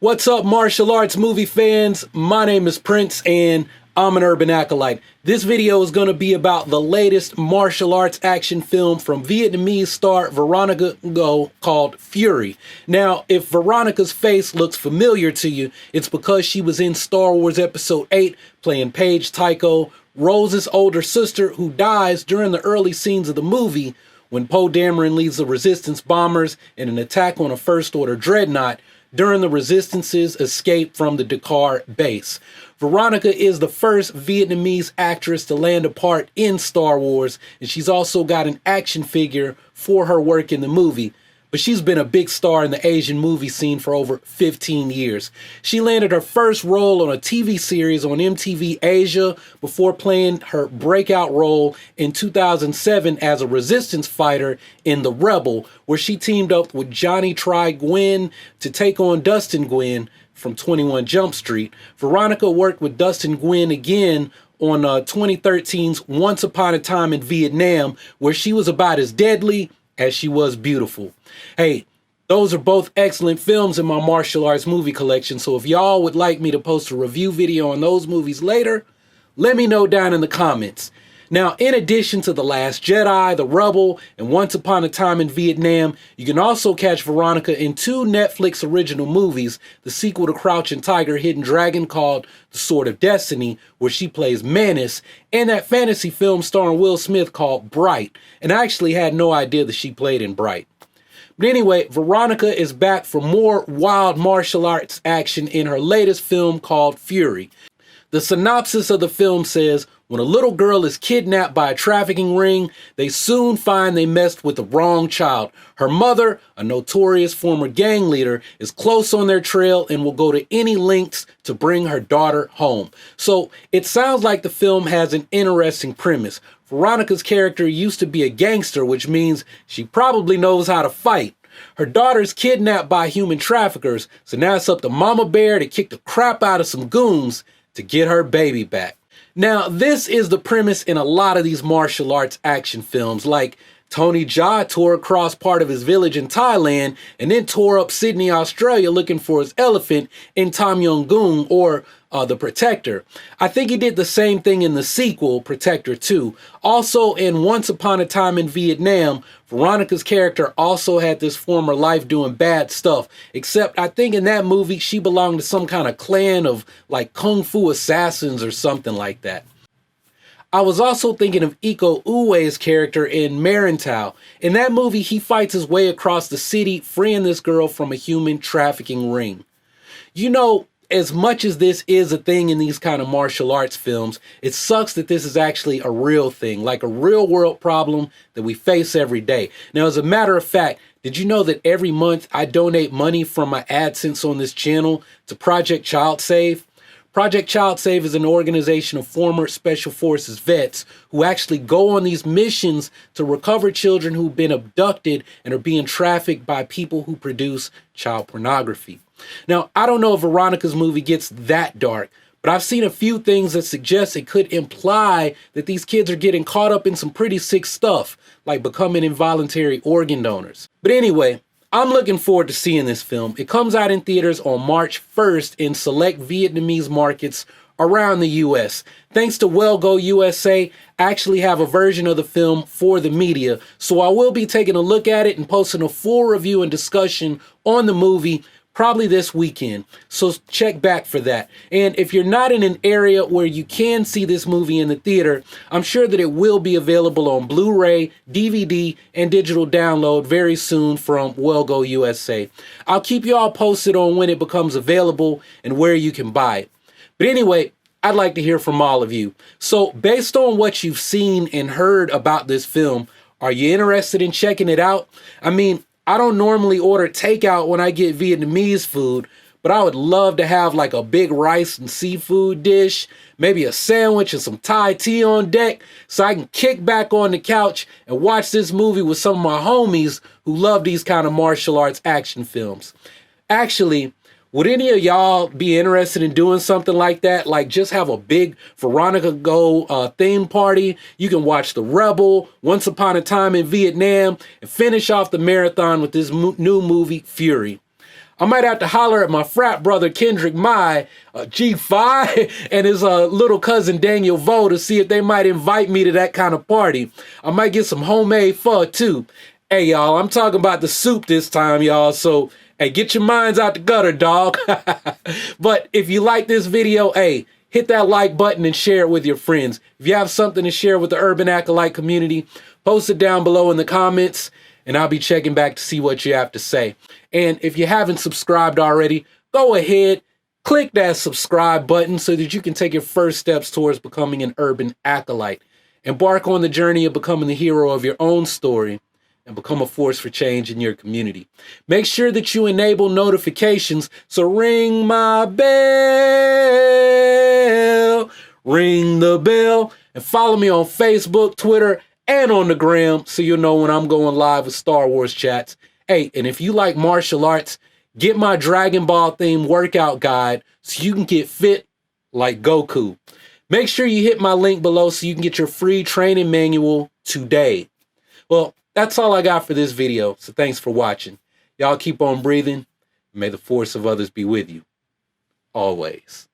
What's up, martial arts movie fans? My name is Prince and I'm an urban acolyte. This video is going to be about the latest martial arts action film from Vietnamese star Veronica Ngo called Furie. Now, if Veronica's face looks familiar to you, it's because she was in Star Wars Episode 8 playing Paige Tico, Rose's older sister who dies during the early scenes of the movie when Poe Dameron leads the resistance bombers in an attack on a First Order Dreadnaught during the Resistance's escape from the Dakar base. Veronica is the first Vietnamese actress to land a part in Star Wars, and she's also got an action figure for her work in the movie. But she's been a big star in the Asian movie scene for over 15 years. She landed her first role on a TV series on MTV Asia before playing her breakout role in 2007 as a resistance fighter in The Rebel, where she teamed up with Johnny Try Nguyen to take on Dustin Nguyen from 21 Jump Street. Veronica worked with Dustin Nguyen again on 2013's Once Upon a Time in Vietnam, where she was about as deadly as she was beautiful. Hey, those are both excellent films in my martial arts movie collection, so if y'all would like me to post a review video on those movies later, let me know down in the comments. Now, in addition to The Last Jedi, The Rebel, and Once Upon a Time in Vietnam, you can also catch Veronica in two Netflix original movies, the sequel to Crouching Tiger, Hidden Dragon called The Sword of Destiny, where she plays Manus, and that fantasy film starring Will Smith called Bright. And I actually had no idea that she played in Bright. But anyway, Veronica is back for more wild martial arts action in her latest film called Furie. The synopsis of the film says, when a little girl is kidnapped by a trafficking ring, they soon find they messed with the wrong child. Her mother, a notorious former gang leader, is close on their trail and will go to any lengths to bring her daughter home. So it sounds like the film has an interesting premise. Veronica's character used to be a gangster, which means she probably knows how to fight. Her daughter's kidnapped by human traffickers, so now it's up to Mama Bear to kick the crap out of some goons to get her baby back. Now, this is the premise in a lot of these martial arts action films, like Tony Jaa tore across part of his village in Thailand and then tore up Sydney, Australia looking for his elephant in Tom Yum Goong, or The Protector. I think he did the same thing in the sequel, Protector 2. Also, in Once Upon a Time in Vietnam, Veronica's character also had this former life doing bad stuff, except I think in that movie she belonged to some kind of clan of like kung fu assassins or something like that. I was also thinking of Iko Uwais' character in Marantau. In that movie, he fights his way across the city, freeing this girl from a human trafficking ring. You know, as much as this is a thing in these kind of martial arts films, it sucks that this is actually a real thing, like a real world problem that we face every day. Now, as a matter of fact, did you know that every month I donate money from my AdSense on this channel to Project Child Save? Project Child Save is an organization of former Special Forces vets who actually go on these missions to recover children who've been abducted and are being trafficked by people who produce child pornography. Now, I don't know if Veronica's movie gets that dark, but I've seen a few things that suggest it could imply that these kids are getting caught up in some pretty sick stuff, like becoming involuntary organ donors. But anyway, I'm looking forward to seeing this film. It comes out in theaters on March 1st in select Vietnamese markets around the US. Thanks to Go USA, I actually have a version of the film for the media, so I will be taking a look at it and posting a full review and discussion on the movie probably this weekend, so check back for that. And if you're not in an area where you can see this movie in the theater, I'm sure that it will be available on Blu-ray, DVD, and digital download very soon from Go USA. I'll keep you all posted on when it becomes available and where you can buy it. But anyway, I'd like to hear from all of you. So based on what you've seen and heard about this film, are you interested in checking it out? I mean, I don't normally order takeout when I get Vietnamese food, but I would love to have like a big rice and seafood dish, maybe a sandwich and some Thai tea on deck, so I can kick back on the couch and watch this movie with some of my homies who love these kind of martial arts action films. Actually, would any of y'all be interested in doing something like that? Like just have a big Veronica Ngo theme party. You can watch The Rebel, Once Upon a Time in Vietnam, and finish off the marathon with this new movie, Furie. I might have to holler at my frat brother Kendrick Mai, G5, and his little cousin Daniel Vo to see if they might invite me to that kind of party. I might get some homemade pho too. Hey, y'all, I'm talking about the soup this time, y'all, so hey, get your minds out the gutter, dog. But if you like this video, hey, hit that like button and share it with your friends. If you have something to share with the Urban Acolyte community, post it down below in the comments, and I'll be checking back to see what you have to say. And if you haven't subscribed already, go ahead, click that subscribe button so that you can take your first steps towards becoming an Urban Acolyte. Embark on the journey of becoming the hero of your own story and become a force for change in your community. Make sure that you enable notifications, so ring my bell, ring the bell, and follow me on Facebook, Twitter, and on the gram so you'll know when I'm going live with Star Wars chats. Hey, and if you like martial arts, get my Dragon Ball themed workout guide so you can get fit like Goku. Make sure you hit my link below so you can get your free training manual today. Well, that's all I got for this video, so thanks for watching. Y'all keep on breathing, and may the force of others be with you, always.